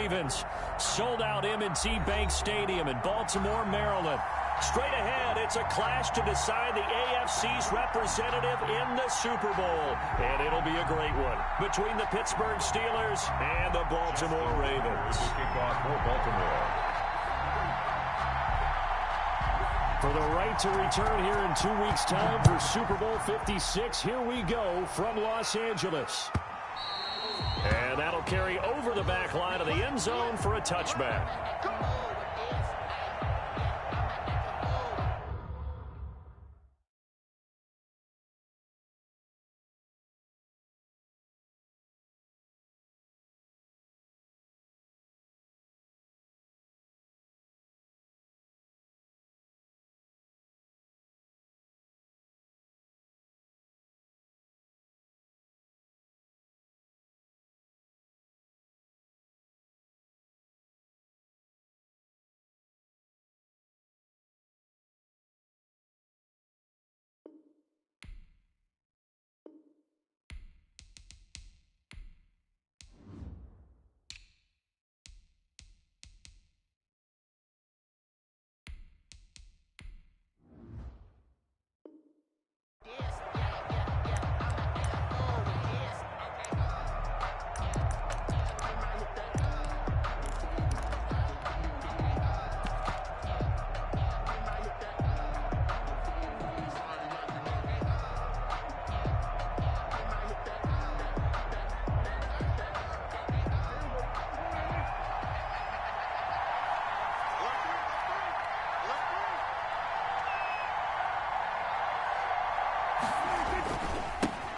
Ravens. Sold out M&T Bank Stadium in Baltimore, Maryland. Straight ahead, it's a clash to decide the AFC's representative in the Super Bowl. And it'll be a great one between the Pittsburgh Steelers and the Baltimore Ravens. Kickoff for Baltimore. For the right to return here in 2 weeks' time for Super Bowl 56, here we go from Los Angeles. And that'll carry over the back line of the end zone for a touchback.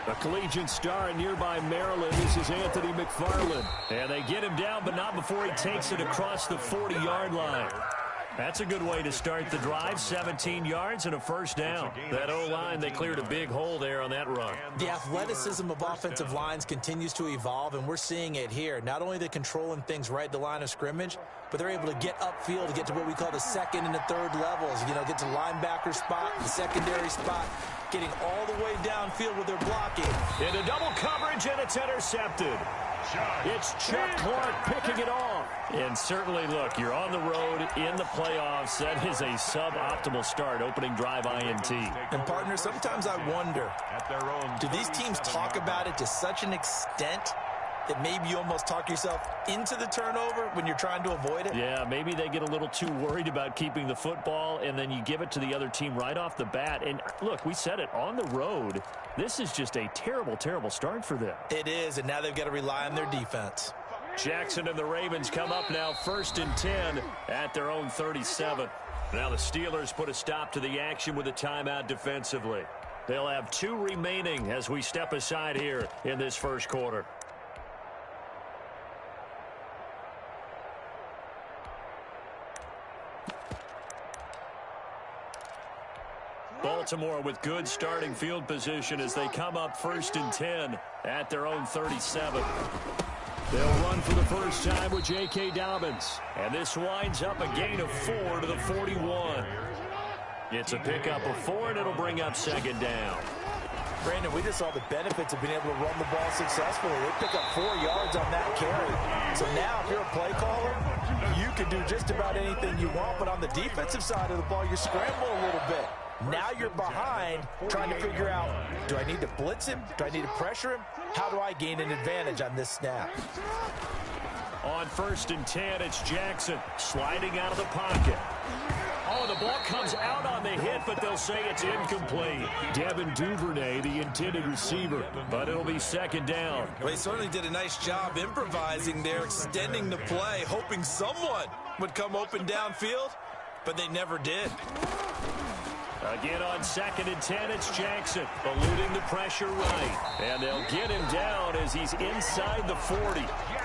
A collegiate star in nearby Maryland. This is Anthony McFarland. And they get him down, but not before he takes it across the 40-yard line. That's a good way to start the drive. 17 yards and a first down. That O-line, they cleared a big hole there on that run. The athleticism of offensive lines continues to evolve, and we're seeing it here. Not only they're controlling things right at the line of scrimmage, but they're able to get upfield to get to what we call the second and the third levels. You know, get to linebacker spot, the secondary spot, getting all the way downfield with their blocking. Into double coverage, and it's intercepted. It's Chuck Clark picking it off. And certainly, look, you're on the road in the playoffs. That is a suboptimal start, opening drive INT. And, partner, sometimes I wonder, do these teams talk about it to such an extent that maybe you almost talk yourself into the turnover when you're trying to avoid it? Yeah, maybe they get a little too worried about keeping the football, and then you give it to the other team right off the bat. And, look, we said it, on the road, this is just a terrible, terrible start for them. It is, and now they've got to rely on their defense. Jackson and the Ravens come up now 1st and 10 at their own 37. Now the Steelers put a stop to the action with a timeout defensively. They'll have 2 remaining as we step aside here in this first quarter. Baltimore with good starting field position as they come up 1st and 10 at their own 37. They'll run for the first time with J.K. Dobbins. And this winds up a gain of 4 to the 41. It's a pickup of 4, and it'll bring up 2nd down. Brandon, we just saw the benefits of being able to run the ball successfully. They pick up 4 yards on that carry. So now if you're a play caller, you can do just about anything you want. But on the defensive side of the ball, you scramble a little bit. Now you're behind, trying to figure out, do I need to blitz him? Do I need to pressure him? How do I gain an advantage on this snap? On 1st and 10, it's Jackson sliding out of the pocket. Oh, the ball comes out on the hit, but they'll say it's incomplete. Devin Duvernay, the intended receiver, but it'll be 2nd down. Well, he certainly did a nice job improvising there, extending the play, hoping someone would come open downfield, but they never did. Again on 2nd and 10, it's Jackson eluding the pressure right. And they'll get him down as he's inside the 40.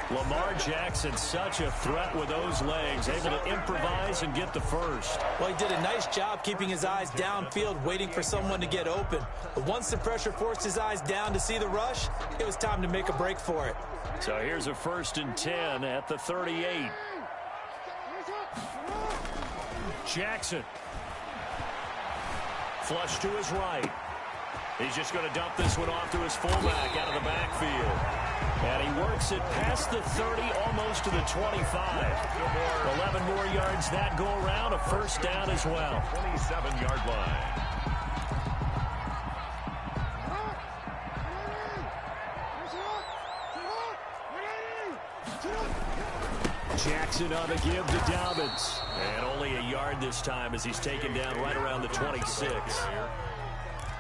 Lamar Jackson, such a threat with those legs, able to improvise and get the first. Well, he did a nice job keeping his eyes downfield, waiting for someone to get open. But once the pressure forced his eyes down to see the rush, it was time to make a break for it. So here's a 1st and 10 at the 38. Jackson. Flush to his right. He's just going to dump this one off to his fullback out of the backfield. And he works it past the 30, almost to the 25. 11 more yards that go around, a first down as well. 27-yard line. Jackson on the give to Dobbins. And only a yard this time as he's taken down right around the 26.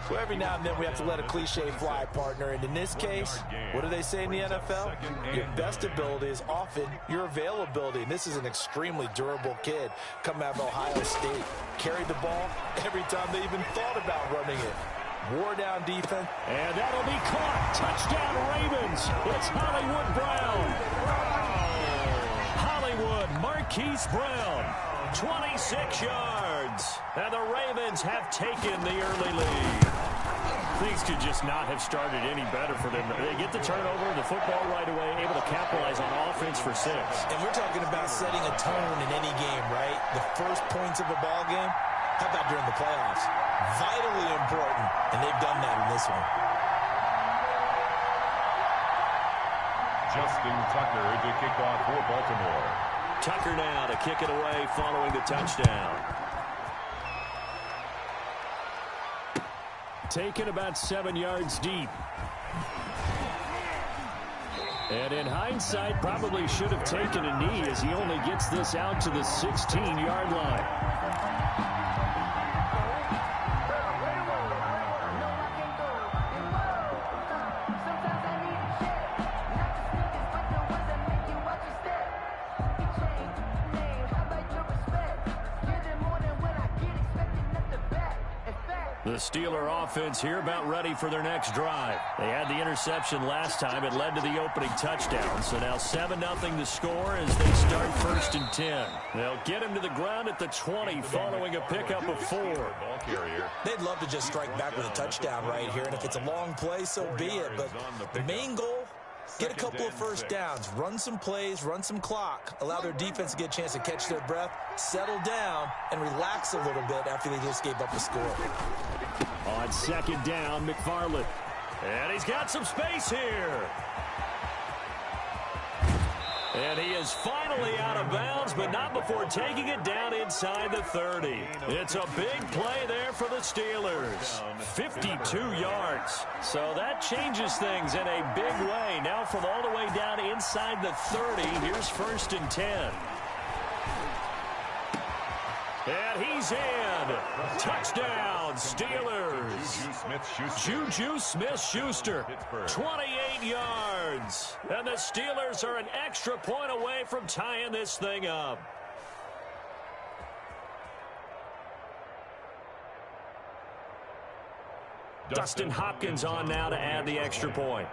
So every now and then we have to let a cliche fly, partner. And in this case, what do they say in the NFL? Your best ability is often your availability. And this is an extremely durable kid coming out of Ohio State. Carried the ball every time they even thought about running it. Wore down defense. And that'll be caught. Touchdown Ravens. It's Hollywood Brown. Hollywood Marquise Brown. 26 yards. And the Ravens have taken the early lead. Things could just not have started any better for them. They get the turnover, the football right away, able to capitalize on offense for 6. And we're talking about setting a tone in any game, right? The first points of a ball game. How about during the playoffs? Vitally important, and they've done that in this one. Justin Tucker to kick off for Baltimore. Tucker now to kick it away following the touchdown. Taken about 7 yards deep. And in hindsight, probably should have taken a knee as he only gets this out to the 16-yard line. The Steeler offense here about ready for their next drive. They had the interception last time. It led to the opening touchdown. So now 7-0 the score as they start 1st and 10. They'll get him to the ground at the 20 following a pickup of 4. They'd love to just strike back with a touchdown right here. And if it's a long play, so be it. But the main goal, get a couple of first downs, run some plays, run some clock, allow their defense to get a chance to catch their breath, settle down, and relax a little bit after they just gave up a score. On 2nd down, McFarland. And he's got some space here. And he is finally out of bounds, but not before taking it down inside the 30. It's a big play there for the Steelers. 52 yards. So that changes things in a big way. Now from all the way down inside the 30, here's 1st and 10. And he's in. Touchdown, Steelers. Juju Smith-Schuster, 28 yards. And the Steelers are an extra point away from tying this thing up. Dustin Hopkins on now to add the extra point.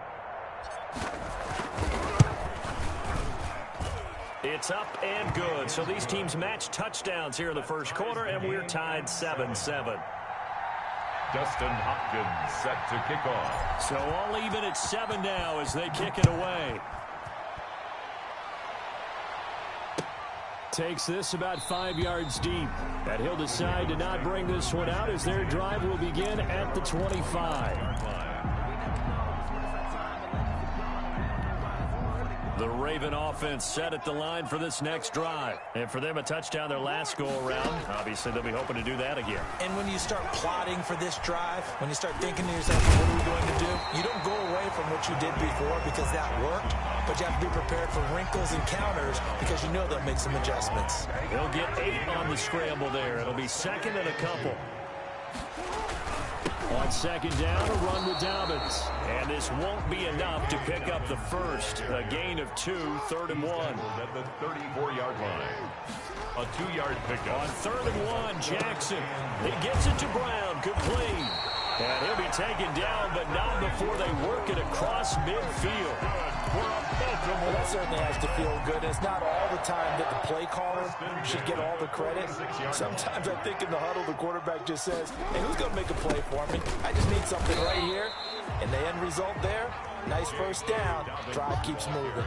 It's up and good. So these teams match touchdowns here in the first quarter, and we're tied 7-7. Dustin Hopkins set to kick off. So all even at 7 now as they kick it away. Takes this about 5 yards deep. And he'll decide to not bring this one out as their drive will begin at the 25. The Raven offense set at the line for this next drive. And for them, a touchdown their last go-around. Obviously, they'll be hoping to do that again. And when you start plotting for this drive, when you start thinking to yourself, what are we going to do? You don't go away from what you did before because that worked. But you have to be prepared for wrinkles and counters because you know they'll make some adjustments. They'll get 8 on the scramble there. It'll be 2nd and a couple. On 2nd down, a run with Dobbins. And this won't be enough to pick up the first. A gain of 2, 3rd and 1. At the 34-yard line. A 2-yard pickup. On 3rd and 1, Jackson. He gets it to Brown. Complete. And he'll be taken down, but not before they work it across midfield. Well, that certainly has to feel good. It's not all the time that the play caller should get all the credit. Sometimes I think in the huddle, the quarterback just says, hey, who's going to make a play for me? I just need something right here. And the end result there, nice first down. Drive keeps moving.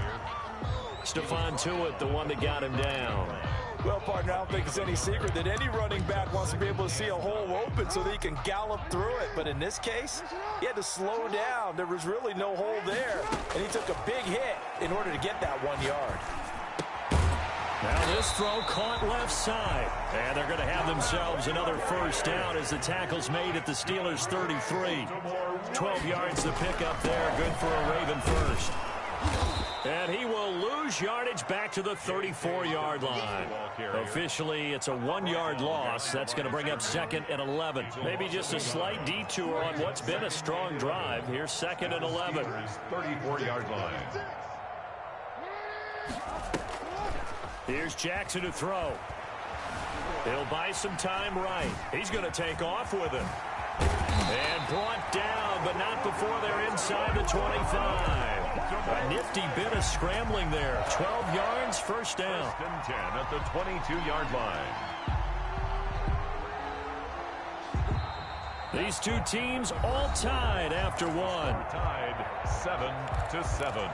Stephon Tuitt, the one that got him down. Well, partner, I don't think it's any secret that any running back wants to be able to see a hole open so that he can gallop through it. But in this case, he had to slow down. There was really no hole there, and he took a big hit in order to get that 1 yard. Now this throw caught left side. And they're going to have themselves another first down as the tackle's made at the Steelers' 33. 12 yards to pick up there. Good for a Raven first. And he will lose yardage back to the 34-yard line. Officially, it's a 1-yard loss. That's going to bring up 2nd and 11. Maybe just a slight detour on what's been a strong drive. Here's 2nd and 11. 34-yard line. Here's Jackson to throw. He'll buy some time right. He's going to take off with it. And brought down, but not before they're inside the 25. A nifty bit of scrambling there. 12 yards, first down. 10 at the 22-yard line. These two teams all tied after one. Tied 7-7.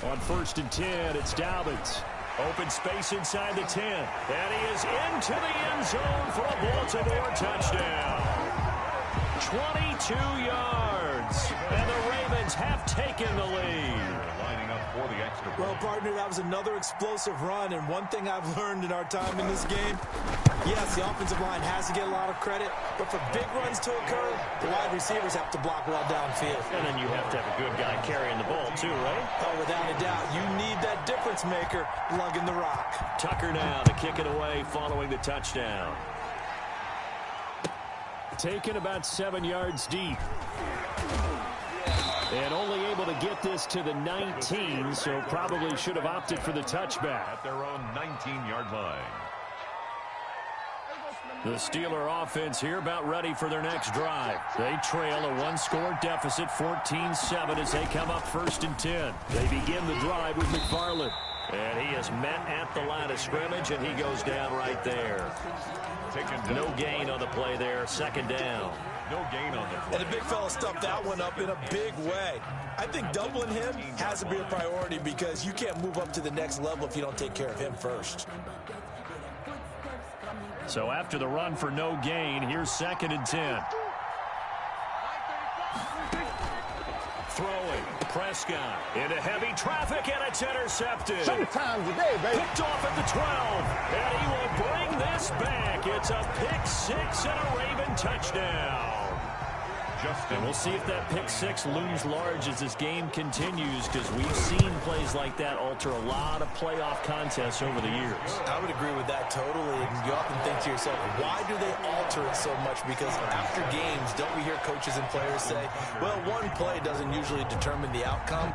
On 1st and 10, it's Dobbins. Open space inside the 10. And he is into the end zone for a Baltimore touchdown. 22 yards. And the Ravens have taken the lead. Lining up for the extra point. Well, partner, that was another explosive run. And one thing I've learned in our time in this game, yes, the offensive line has to get a lot of credit, but for big runs to occur, the wide receivers have to block well downfield. And then you have to have a good guy carrying the ball too, right? Oh, without a doubt, you need that difference maker lugging the rock. Tucker now to kick it away following the touchdown. Taken about 7 yards deep. And only able to get this to the 19, so probably should have opted for the touchback. At their own 19-yard line. The Steeler offense here about ready for their next drive. They trail a one-score deficit, 14-7, as they come up 1st and 10. They begin the drive with McFarland. And he is met at the line of scrimmage, and he goes down right there. No gain on the play there, 2nd down. No gain on the play. And the big fella stuffed that one up in a big way. I think doubling him has to be a priority because you can't move up to the next level if you don't take care of him first. So after the run for no gain, here's 2nd and 10. Throwing, Prescott into heavy traffic, and it's intercepted. Sometimes today, baby. Picked off at the 12, and he will bring this back. It's a pick 6 and a Raven touchdown. And we'll see if that pick 6 looms large as this game continues, because we've seen plays like that alter a lot of playoff contests over the years. I would agree with that totally. And you often think to yourself, why do they alter it so much? Because after games, don't we hear coaches and players say, well, one play doesn't usually determine the outcome.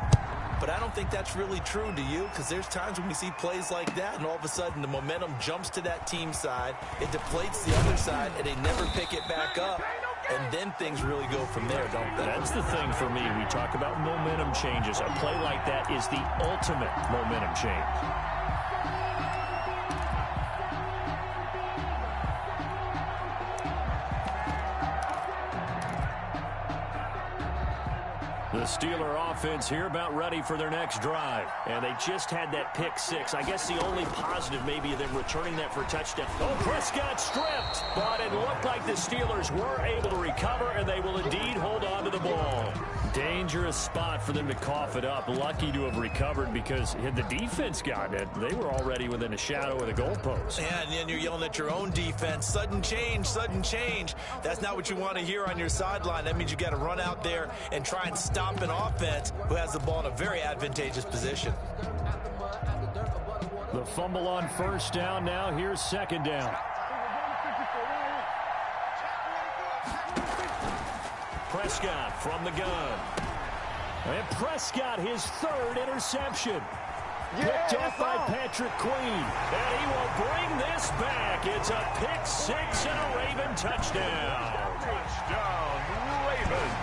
But I don't think that's really true, do you? Because there's times when we see plays like that, and all of a sudden the momentum jumps to that team side, it deflates the other side, and they never pick it back up. And then things really go from there, don't they? That's the thing for me. We talk about momentum changes. A play like that is the ultimate momentum change. The Steeler offense here about ready for their next drive. And they just had that pick 6. I guess the only positive maybe of them returning that for a touchdown. Oh, Prescott stripped. But it looked like the Steelers were able to recover, and they will indeed hold on to the ball. Dangerous spot for them to cough it up. Lucky to have recovered, because had the defense gotten it, they were already within a shadow of the goalpost. Yeah, and then you're yelling at your own defense. Sudden change, sudden change. That's not what you want to hear on your sideline. That means you got to run out there and try and stop an offense who has the ball in a very advantageous position. The fumble on 1st down. Now here's 2nd down. Prescott from the gun. And Prescott, his 3rd interception. Picked off by Patrick Queen. And he will bring this back. It's a pick 6 and a Raven touchdown. Touchdown, Ravens.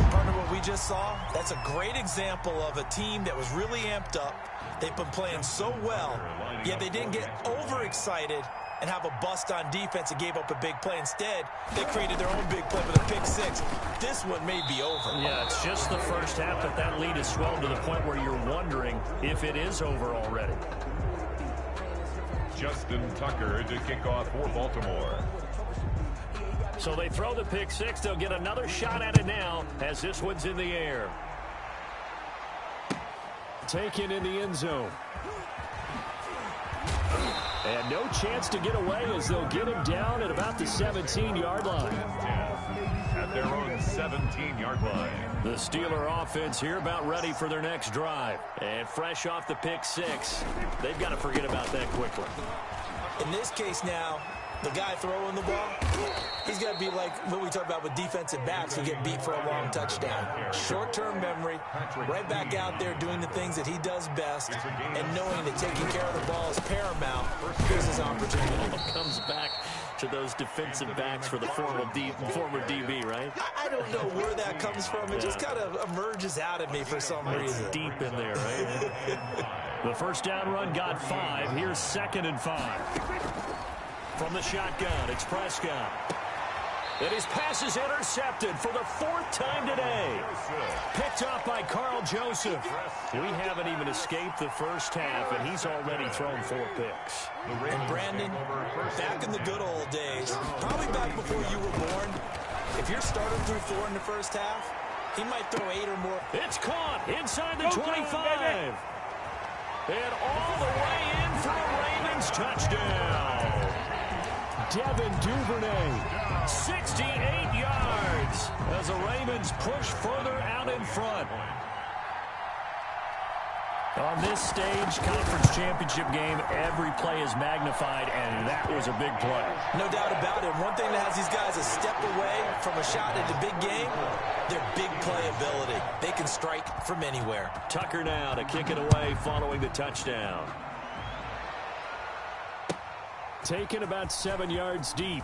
Partner, what we just saw, that's a great example of a team that was really amped up. They've been playing so well, yet they didn't get overexcited and have a bust on defense and gave up a big play. Instead, they created their own big play with a pick six. This one may be over. Yeah, it's just the first half, but that lead has swelled to the point where you're wondering if it is over already. Justin Tucker to kick off for Baltimore. So they throw the pick six. They'll get another shot at it now as this one's in the air. Taken in the end zone. And no chance to get away as they'll get him down at about the 17-yard line. At their own 17-yard line. The Steeler offense here about ready for their next drive. And fresh off the pick six, they've got to forget about that quickly. In this case now, the guy throwing the ball, he's got to be like what we talk about with defensive backs who get beat for a long touchdown. Short-term memory, right back out there doing the things that he does best, and knowing that taking care of the ball is paramount. Here's his opportunity. Comes back to those defensive backs for the former DB, right? I don't know where that comes from. It just kind of emerges out of me for some reason. It's deep in there, right? The first down run got 5. Here's 2nd and 5. From the shotgun, it's Prescott. And his pass is intercepted for the 4th time today. Picked up by Carl Joseph. We haven't even escaped the first half, and he's already thrown 4 picks. And Brandon, back in the good old days, probably back before you were born, if you're starting through 4 in the first half, he might throw 8 or more. It's caught inside the 25. And all the way in for a Ravens touchdown. Devin Duvernay, 68 yards as the Ravens push further out in front. On this stage, conference championship game, every play is magnified, and that was a big play. No doubt about it. One thing that has these guys a step away from a shot at the big game, their big play ability. They can strike from anywhere. Tucker now to kick it away following the touchdown. Taken about 7 yards deep.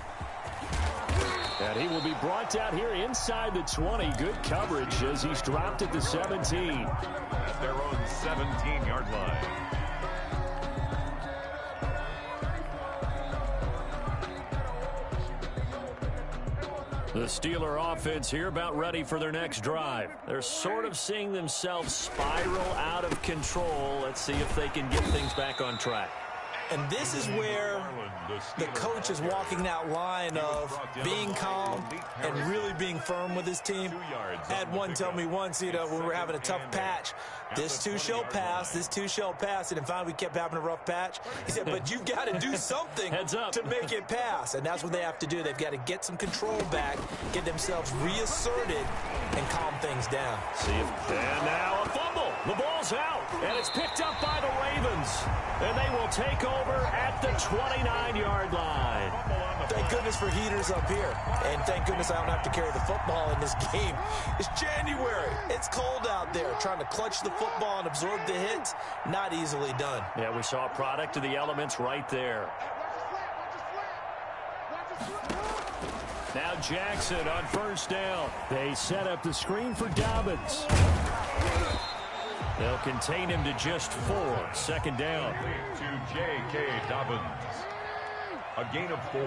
And he will be brought down here inside the 20. Good coverage as he's dropped at the 17. At their own 17-yard line. The Steeler offense here about ready for their next drive. They're sort of seeing themselves spiral out of control. Let's see if they can get things back on track. And this is where the coach is walking that line of being calm and really being firm with his team. Had one tell me once, when we were having a tough patch, this too shall pass, this too shall pass. And finally we kept having a rough patch. He said, but you've got to do something to make it pass. And that's what they have to do. They've got to get some control back, get themselves reasserted, and calm things down. And now a fumble. The ball's out, and it's picked up by the Ravens. And they will take over at the 29-yard line. Thank goodness for heaters up here. And thank goodness I don't have to carry the football in this game. It's January. It's cold out there. Trying to clutch the football and absorb the hits, not easily done. Yeah, we saw a product of the elements right there. Now Jackson on first down. They set up the screen for Dobbins. They'll contain him to just 4. 2nd down. To J.K. Dobbins. A gain of 4.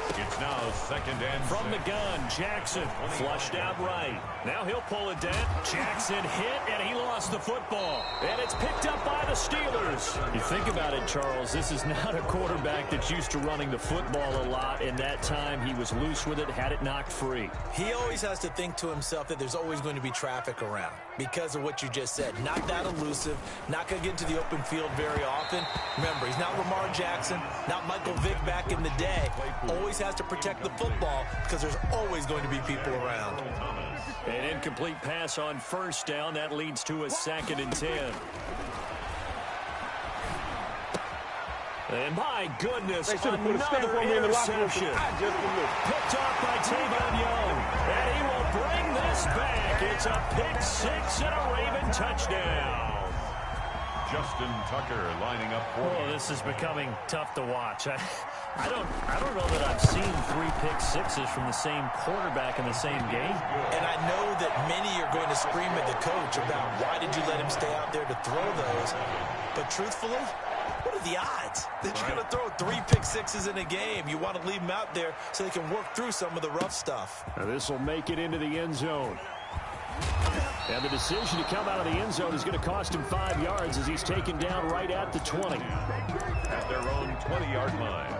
It's now 2nd and 6. From the gun, Jackson flushed out right. Now he'll pull it down. Jackson hit, and he lost the football. And it's picked up by the Steelers. You think about it, Charles, this is not a quarterback that's used to running the football a lot. In that time, he was loose with it, had it knocked free. He always has to think to himself that there's always going to be traffic around because of what you just said. Not that elusive, not going to get into the open field very often. Remember, he's not Lamar Jackson, not Michael Vick back in the day. Always has to protect the football because there's always going to be people around. An incomplete pass on first down. That leads to a 2nd and 10. And my goodness, another interception. Picked off by Tavon Young. And he will bring this back. It's a pick 6 and a Raven touchdown. Justin Tucker lining up for this is becoming tough to watch. I don't know that I've seen 3 pick sixes from the same quarterback in the same game. And I know that many are going to scream at the coach about why did you let him stay out there to throw those. But truthfully, what are the odds that you're going to throw 3 pick sixes in a game? You want to leave them out there so they can work through some of the rough stuff. Now this will make it into the end zone. And the decision to come out of the end zone is going to cost him 5 yards as he's taken down right at the 20. At their own 20-yard line.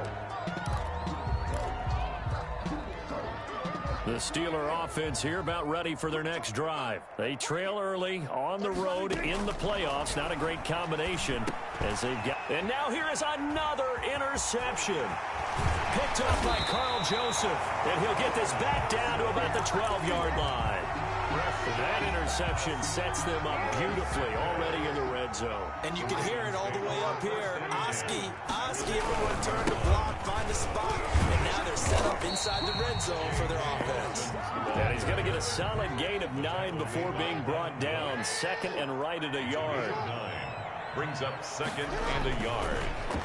The Steeler offense here about ready for their next drive. They trail early on the road in the playoffs. Not a great combination as they've got. And now here is another interception. Picked up by Carl Joseph. And he'll get this back down to about the 12-yard line. That interception sets them up beautifully already in the red zone. And you can hear it all the way up here. Oski, everyone turned to block, find a spot. And now they're set up inside the red zone for their offense. And he's going to get a solid gain of 9 before being brought down. Second and right at a yard. Brings up second and a yard.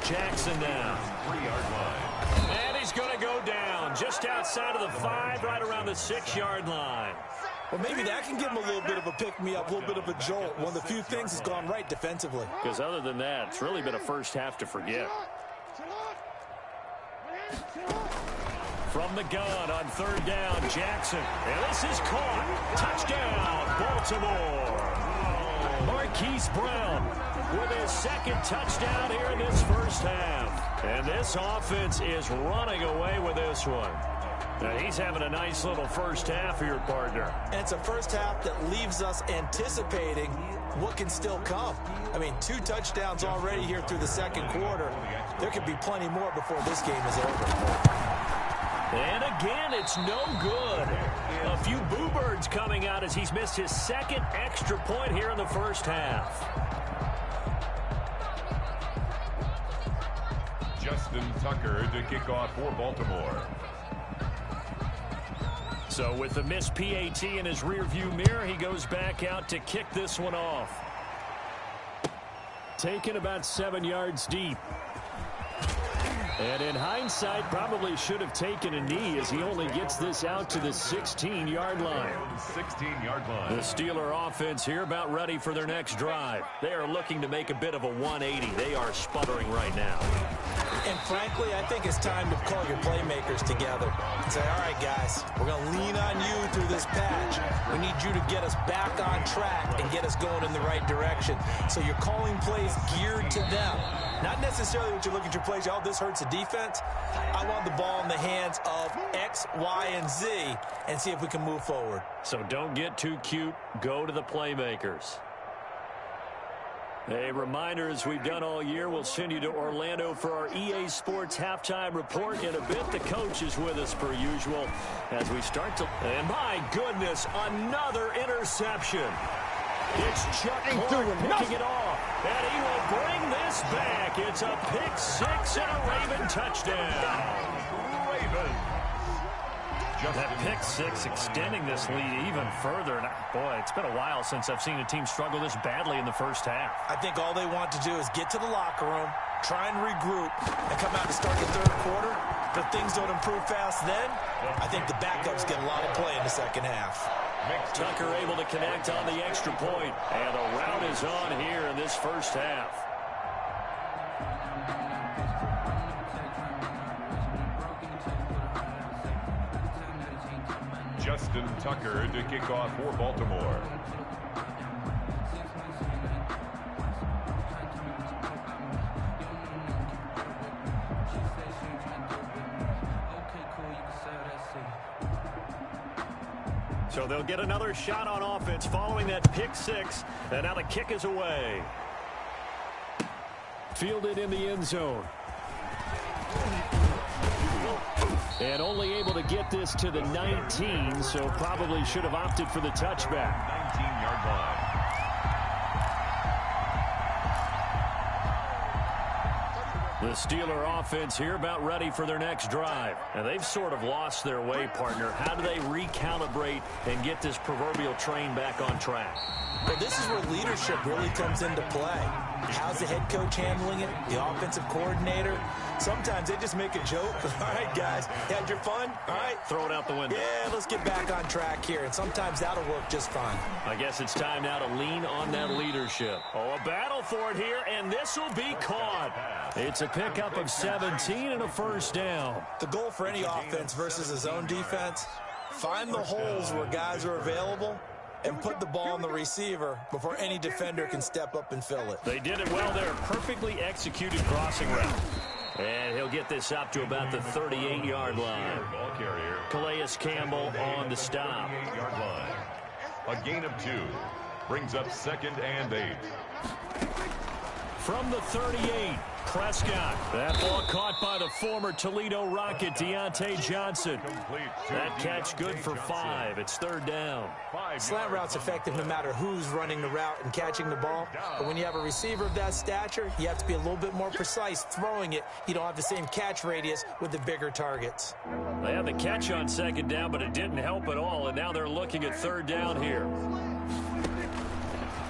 Jackson now. 3-yard line. And he's going to go down just outside of the 5, right around the 6-yard line. Well, maybe that can give him a little bit of a pick-me-up, a little bit of a jolt. One of the few things has gone right defensively. Because other than that, it's really been a first half to forget. From the gun on 3rd down, Jackson. And this is caught. Touchdown, Baltimore. Marquise Brown with his 2nd touchdown here in this first half. And this offense is running away with this one. Now he's having a nice little first half here, partner. And it's a first half that leaves us anticipating what can still come. I mean, 2 touchdowns already here through the 2nd quarter. There could be plenty more before this game is over. And again, it's no good. A few boo birds coming out as he's missed his 2nd extra point here in the first half. Justin Tucker to kick off for Baltimore. So with the missed PAT in his rearview mirror, he goes back out to kick this one off. Taken about 7 yards deep. And in hindsight, probably should have taken a knee as he only gets this out to the 16-yard line. 16-yard line. The Steeler offense here about ready for their next drive. They are looking to make a bit of a 180. They are sputtering right now. And frankly, I think it's time to call your playmakers together and say, all right, guys, we're going to lean on you through this patch. We need you to get us back on track and get us going in the right direction. So you're calling plays geared to them. Not necessarily what you look at your plays, oh, this hurts the defense. I want the ball in the hands of X, Y, and Z and see if we can move forward. So don't get too cute. Go to the playmakers. A reminder, as we've done all year, we'll send you to Orlando for our EA Sports halftime report in a bit. The coach is with us per usual as we start to... And my goodness, another interception. It's Chuck Clark picking it off, and he will bring this back. It's a pick 6 and a Raven touchdown. Ravens. That pick 6 extending this lead even further. And boy, it's been a while since I've seen a team struggle this badly in the first half. I think all they want to do is get to the locker room, try and regroup, and come out to start the 3rd quarter. If things don't improve fast then, I think the backups get a lot of play in the 2nd half. Tucker able to connect on the extra point, and the route is on here in this first half. Justin Tucker to kick off for Baltimore. So they'll get another shot on offense following that pick 6, and now the kick is away. Fielded in the end zone. And only able to get this to the 19, so probably should have opted for the touchback. 19-yard line. The Steeler offense here about ready for their next drive. And they've sort of lost their way, partner. How do they recalibrate and get this proverbial train back on track? Well, this is where leadership really comes into play. How's the head coach handling it? The offensive coordinator? Sometimes they just make a joke. All right, guys, you had your fun? All right. Throw it out the window. Yeah, let's get back on track here. And sometimes that'll work just fine. I guess it's time now to lean on that leadership. Oh, a battle for it here, and this will be caught. It's a pickup of 17 and a first down. The goal for any offense versus a zone defense, find the holes where guys are available and put the ball on the receiver before any defender can step up and fill it. They did it well there. Perfectly executed crossing route. And he'll get this up to about the 38-yard line. Ball carrier. Calais Campbell on the stop. 38-yard line. A gain of 2 brings up 2nd and 8. From the 38, Prescott. That ball caught by the former Toledo Rocket, Deontay Johnson. That catch good for 5. It's 3rd down. Slant route's effective no matter who's running the route and catching the ball. But when you have a receiver of that stature, you have to be a little bit more precise throwing it. You don't have the same catch radius with the bigger targets. They had the catch on 2nd down, but it didn't help at all. And now they're looking at 3rd down here.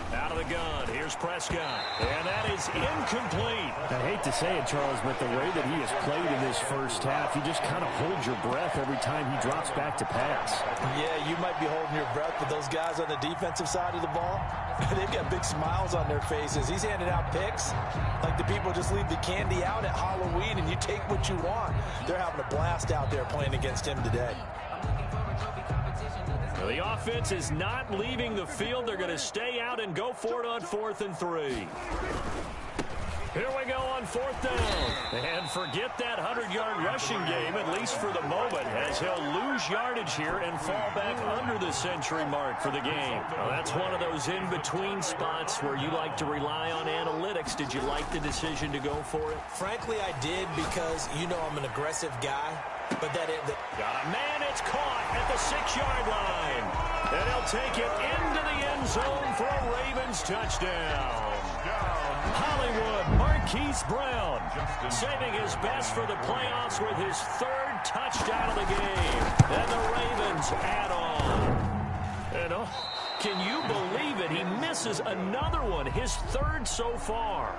Out of the gun, here's Prescott, and that is incomplete. I hate to say it, Charles, but the way that he has played in this first half, you just kind of hold your breath every time he drops back to pass. Yeah, you might be holding your breath, but those guys on the defensive side of the ball, they've got big smiles on their faces. He's handing out picks like the people just leave the candy out at Halloween and you take what you want. They're having a blast out there playing against him today. The offense is not leaving the field. They're going to stay out and go for it on 4th and 3. Here we go on 4th down. And forget that 100-yard rushing game, at least for the moment, as he'll lose yardage here and fall back under the century mark for the game. Well, that's one of those in-between spots where you like to rely on analytics. Did you like the decision to go for it? Frankly, I did, because you know I'm an aggressive guy. But that got a man, it's caught at the 6-yard line. And he'll take it into the end zone for a Ravens touchdown. Hollywood Marquise Brown saving his best for the playoffs with his 3rd touchdown of the game. And the Ravens add on. And can you believe it? He misses another one, his 3rd so far.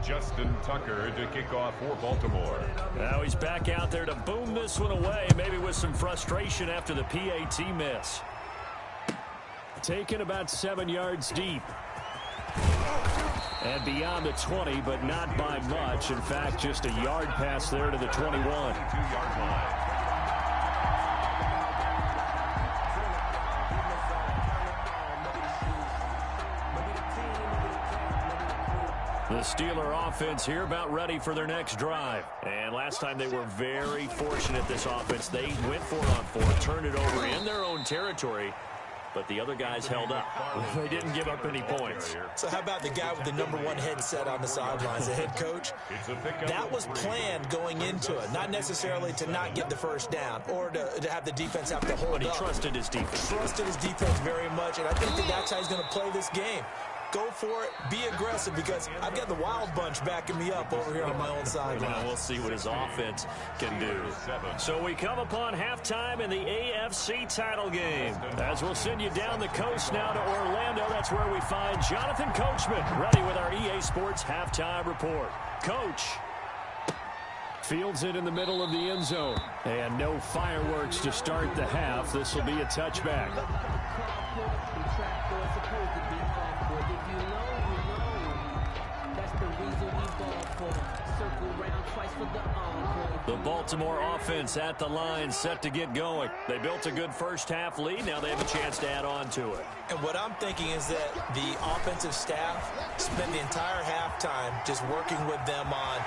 Justin Tucker to kick off for Baltimore. Now he's back out there to boom this one away, maybe with some frustration after the PAT miss. Taken about 7 yards deep. And beyond the 20, but not by much. In fact, just a yard pass there to the 21. 2-yard line. The Steeler offense here about ready for their next drive. And last time they were very fortunate, this offense. They went for it on 4, turned it over in their own territory, but the other guys held up. They didn't give up any points. So how about the guy with the #1 headset on the sidelines, the head coach? That was planned going into it, not necessarily to not get the first down or to have the defense have to hold up. But he trusted his defense. Trusted his defense very much, and I think that's how he's going to play this game. Go for it, be aggressive, because I've got the Wild Bunch backing me up over here on my own sideline. We'll see what his offense can do. So we come upon halftime in the AFC title game. As we'll send you down the coast now to Orlando, that's where we find Jonathan Coachman, ready with our EA Sports halftime report. Coach. Fields it in the middle of the end zone. And no fireworks to start the half. This will be a touchback. The Baltimore offense at the line, set to get going. They built a good first half lead. Now they have a chance to add on to it. And what I'm thinking is that the offensive staff spent the entire halftime just working with them on,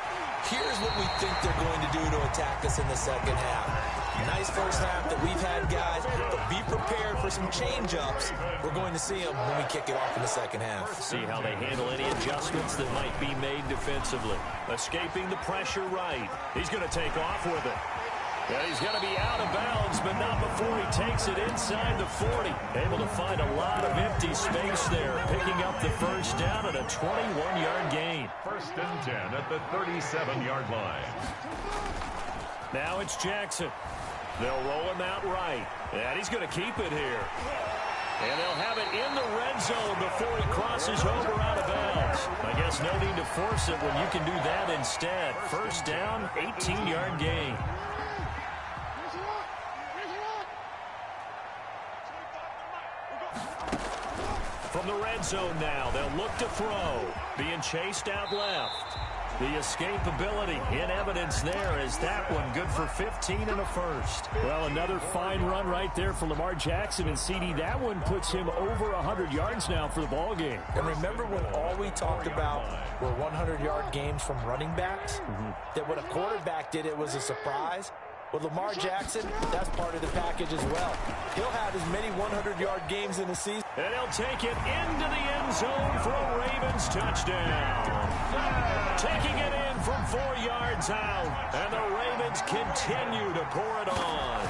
here's what we think they're going to do to attack us in the second half. Nice first half that we've had, guys, but be prepared for some change-ups. We're going to see them when we kick it off in the second half. See how they handle any adjustments that might be made defensively. Escaping the pressure right. He's going to take off with it. Yeah, he's going to be out of bounds, but not before he takes it inside the 40. Able to find a lot of empty space there, picking up the first down at a 21-yard gain. 1st and 10 at the 37-yard line. Now it's Jackson. They'll roll him out right. And he's going to keep it here. And they'll have it in the red zone before he crosses over out of bounds. I guess no need to force it when you can do that instead. First down, 18-yard gain. From the red zone now, they'll look to throw. Being chased out left. The escapability in evidence there is that one good for 15 and a first. Well, another fine run right there for Lamar Jackson and CD. That one puts him over 100 yards now for the ball game. And remember when all we talked about were 100-yard games from running backs? That when a quarterback did it was a surprise? With Lamar Jackson, that's part of the package as well. He'll have as many 100-yard games in the season. And he'll take it into the end zone for a Ravens touchdown. Taking it in from 4 yards out. And the Ravens continue to pour it on.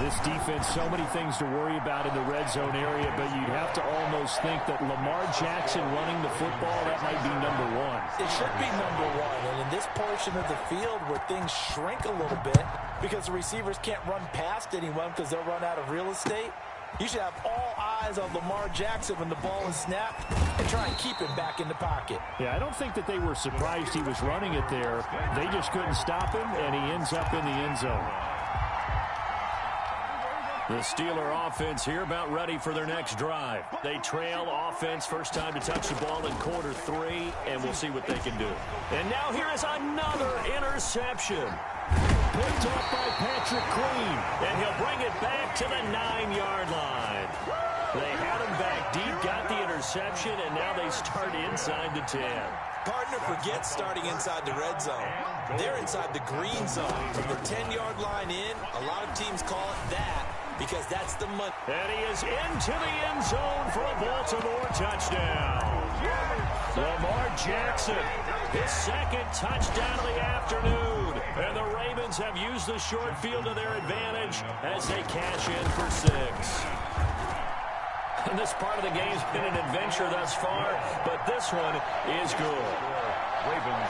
This defense, so many things to worry about in the red zone area, but you'd have to almost think that Lamar Jackson running the football, that might be number one. It should be number one. And in this portion of the field where things shrink a little bit because the receivers can't run past anyone because they'll run out of real estate, you should have all eyes on Lamar Jackson when the ball is snapped and try and keep him back in the pocket. Yeah, I don't think that they were surprised he was running it there. They just couldn't stop him, and he ends up in the end zone. The Steeler offense here about ready for their next drive. They trail offense, first time to touch the ball in quarter 3, and we'll see what they can do. And now here is another interception. Picked up by Patrick Queen. And he'll bring it back to the 9-yard line. They had him back deep, got the interception, and now they start inside the 10. Partner, forget starting inside the red zone. They're inside the green zone. From the 10-yard line in, a lot of teams call it that because that's the money. And he is into the end zone for a Baltimore touchdown. Lamar Jackson, his second touchdown of the afternoon. And the Ravens have used the short field to their advantage as they cash in for 6. And this part of the game's been an adventure thus far, but this one is good. Ravens